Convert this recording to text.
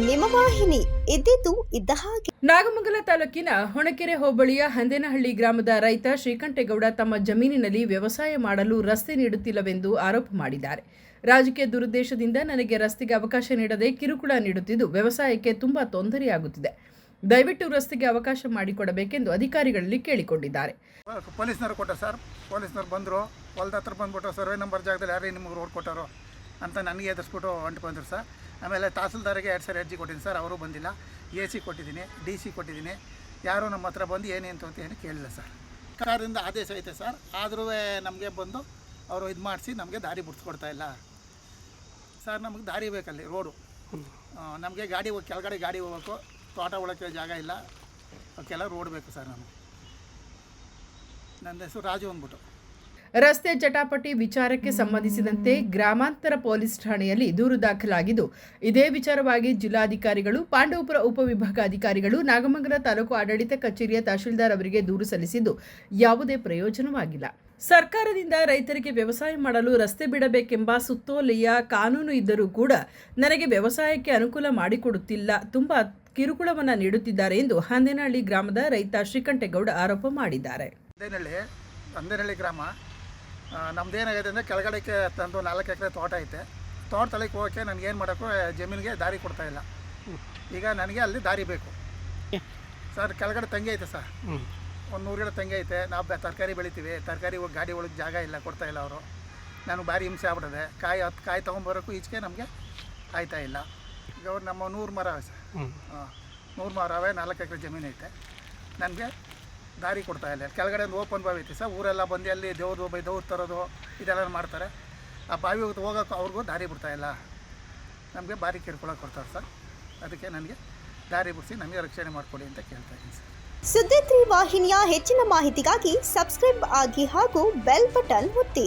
ನಿಮ್ಮ ವಾಹಿನಿ ಇದ್ದಿದ್ದು ಇದ್ದ ಹಾಗೆ. ನಾಗಮಂಗಲ ತಾಲೂಕಿನ ಹೊಣಕೆರೆ ಹೋಬಳಿಯ ಹಂದೇನಹಳ್ಳಿ ಗ್ರಾಮದ ರೈತ ಶ್ರೀಕಂಠೇಗೌಡ ತಮ್ಮ ಜಮೀನಿನಲ್ಲಿ ವ್ಯವಸಾಯ ಮಾಡಲು ರಸ್ತೆ ನೀಡುತ್ತಿಲ್ಲವೆಂದು ಆರೋಪ ಮಾಡಿದ್ದಾರೆ. ರಾಜಕೀಯ ದುರುದ್ದೇಶದಿಂದ ನನಗೆ ರಸ್ತೆಗೆ ಅವಕಾಶ ನೀಡದೆ ಕಿರುಕುಳ ನೀಡುತ್ತಿದ್ದು ವ್ಯವಸಾಯಕ್ಕೆ ತುಂಬಾ ತೊಂದರೆಯಾಗುತ್ತಿದೆ. ದಯವಿಟ್ಟು ರಸ್ತೆಗೆ ಅವಕಾಶ ಮಾಡಿಕೊಡಬೇಕೆಂದು ಅಧಿಕಾರಿಗಳಲ್ಲಿ ಕೇಳಿಕೊಂಡಿದ್ದಾರೆ. ಪೊಲೀಸ್ನವರು ಕೊಟ್ಟ ಸರ್, ಪೊಲೀಸ್ನವ್ರು ಬಂದರು, ಹೊಲ್ದ ಹತ್ರ ಬಂದ್ಬಿಟ್ಟು ಸರ್ವೆ ನಂಬರ್ ಜಾಗದಲ್ಲಿ ಯಾರೇ ನಿಮಗೆ ರೋಡ್ ಕೊಟ್ಟಾರೋ ಅಂತ ನನಗೆ ಎದುರಿಸ್ಬಿಟ್ಟು ಹೊಂಟು ಬಂದರು ಸರ್. ಆಮೇಲೆ ತಹಸೀಲ್ದಾರಿಗೆ 2 ಸರಿ ಅರ್ಜಿ ಕೊಟ್ಟಿದ್ದೀನಿ ಸರ್, ಅವರು ಬಂದಿಲ್ಲ. AC ಕೊಟ್ಟಿದ್ದೀನಿ, DC ಕೊಟ್ಟಿದ್ದೀನಿ, ಯಾರೂ ನಮ್ಮ ಹತ್ರ ಬಂದು ಏನೇನು ಅಂತ ಏನು ಕೇಳಿಲ್ಲ ಸರ್. ಸರ್ಕಾರದಿಂದ ಆದೇಶ ಐತೆ ಸರ್, ಆದರೂ ನಮಗೆ ಬಂದು ಅವರು ಇದು ಮಾಡಿಸಿ ನಮಗೆ ದಾರಿ ಬಿಡಿಸ್ಕೊಡ್ತಾ ಇಲ್ಲ ಸರ್. ನಮಗೆ ದಾರಿ ಬೇಕಲ್ಲಿ, ರೋಡು ನಮಗೆ ಗಾಡಿ ಕೆಳಗಡೆ ಗಾಡಿ ಹೋಗ್ಬೇಕು, ತೋಟ ಒಳಕ್ಕೆ ಜಾಗ ಇಲ್ಲ, ಅವಕ್ಕೆಲ್ಲ ರೋಡ್ ಬೇಕು ಸರ್. ನಮಗೆ ನನ್ನ ಹೆಸರು ರಾಜು ಅಂದ್ಬಿಟ್ಟು. ರಸ್ತೆ ಜಟಾಪಟಿ ವಿಚಾರಕ್ಕೆ ಸಂಬಂಧಿಸಿದಂತೆ ಗ್ರಾಮಾಂತರ ಪೊಲೀಸ್ ಠಾಣೆಯಲ್ಲಿ ದೂರು ದಾಖಲಾಗಿದ್ದು, ಇದೇ ವಿಚಾರವಾಗಿ ಜಿಲ್ಲಾಧಿಕಾರಿಗಳು, ಪಾಂಡವಪುರ ಉಪವಿಭಾಗಾಧಿಕಾರಿಗಳು, ನಾಗಮಂಗಲ ತಾಲೂಕು ಆಡಳಿತ ಕಚೇರಿಯ ತಹಶೀಲ್ದಾರ್ ಅವರಿಗೆ ದೂರು ಸಲ್ಲಿಸಿದ್ದು ಯಾವುದೇ ಪ್ರಯೋಜನವಾಗಿಲ್ಲ. ಸರ್ಕಾರದಿಂದ ರೈತರಿಗೆ ವ್ಯವಸಾಯ ಮಾಡಲು ರಸ್ತೆ ಬಿಡಬೇಕೆಂಬ ಸುತ್ತೋಲೆಯ ಕಾನೂನು ಇದ್ದರೂ ಕೂಡ ನನಗೆ ವ್ಯವಸಾಯಕ್ಕೆ ಅನುಕೂಲ ಮಾಡಿಕೊಡುತ್ತಿಲ್ಲ, ತುಂಬಾ ಕಿರುಕುಳವನ್ನು ನೀಡುತ್ತಿದ್ದಾರೆ ಎಂದು ಹಂದೇನಹಳ್ಳಿ ಗ್ರಾಮದ ರೈತ ಶ್ರೀಕಂಠೇಗೌಡ ಆರೋಪ ಮಾಡಿದ್ದಾರೆ. ಹಂದೇನಹಳ್ಳಿ ಗ್ರಾಮ ನಮ್ದೇನಾಗಿದೆ ಅಂದರೆ ಕೆಳಗಡೆಗೆ ತಂದು 4 ಎಕರೆ ತೋಟ ಐತೆ. ತೋಟ ತಲೆಗೆ ಹೋಗೋಕ್ಕೆ ನನಗೇನು ಮಾಡೋಕ್ಕೂ ಜಮೀನಿಗೆ ದಾರಿ ಕೊಡ್ತಾಯಿಲ್ಲ. ಈಗ ನನಗೆ ಅಲ್ಲಿ ದಾರಿ ಬೇಕು ಸರ್. ಕೆಳಗಡೆ ತಂಗಿ ಐತೆ ಸರ್, ಒಂದು 100 ಗಿಡ ತಂಗಿ ಐತೆ. ನಾವು ತರಕಾರಿ ಬೆಳಿತೀವಿ, ತರಕಾರಿ ಗಾಡಿ ಒಳಗೆ ಜಾಗ ಇಲ್ಲ, ಕೊಡ್ತಾಯಿಲ್ಲ ಅವರು. ನನಗೆ ಭಾರಿ ಹಿಂಸೆ ಆಗ್ಬಿಟ್ಟಿದೆ. 10 ಕಾಯಿ ತೊಗೊಂಬರೋಕ್ಕೂ ಈಚೆಗೆ ನಮಗೆ ಆಯ್ತಾ ಇಲ್ಲ. ಈಗ ಅವ್ರು ನಮ್ಮ 100 ಮರ ಅವೆ ಸರ್, 100 ಮರ ಅವೆ, 4 ಎಕರೆ ಜಮೀನು ಐತೆ. ನನಗೆ ದಾರಿ ಕೊಡ್ತಾ ಇಲ್ಲ. ಕೆಳಗಡೆ ಒಂದು ಓಪನ್ ಬಾವಿ ಐತಿ ಸರ್, ಊರೆಲ್ಲ ಬಂದು ಅಲ್ಲಿ ದೇವ್ರು ತರೋದು ಇದೆಲ್ಲ ಮಾಡ್ತಾರೆ. ಆ ಬಾವಿ ಹೋಗೋಕೆ ಅವ್ರಿಗೂ ದಾರಿ ಬಿಡ್ತಾಯಿಲ್ಲ. ನಮಗೆ ಭಾರಿ ಕಿರುಕುಳ ಕೊಡ್ತಾರೆ ಸರ್. ಅದಕ್ಕೆ ನನಗೆ ದಾರಿ ಬಿಡಿಸಿ ನನಗೆ ರಕ್ಷಣೆ ಮಾಡಿಕೊಡಿ ಅಂತ ಕೇಳ್ತಾ ಇದ್ದೀನಿ ಸರ್. ಸುದ್ದಿ 3 ವಾಹಿನಿಯ ಹೆಚ್ಚಿನ ಮಾಹಿತಿಗಾಗಿ ಸಬ್ಸ್ಕ್ರೈಬ್ ಆಗಿ ಹಾಗೂ ಬೆಲ್ ಬಟನ್ ಒತ್ತಿ.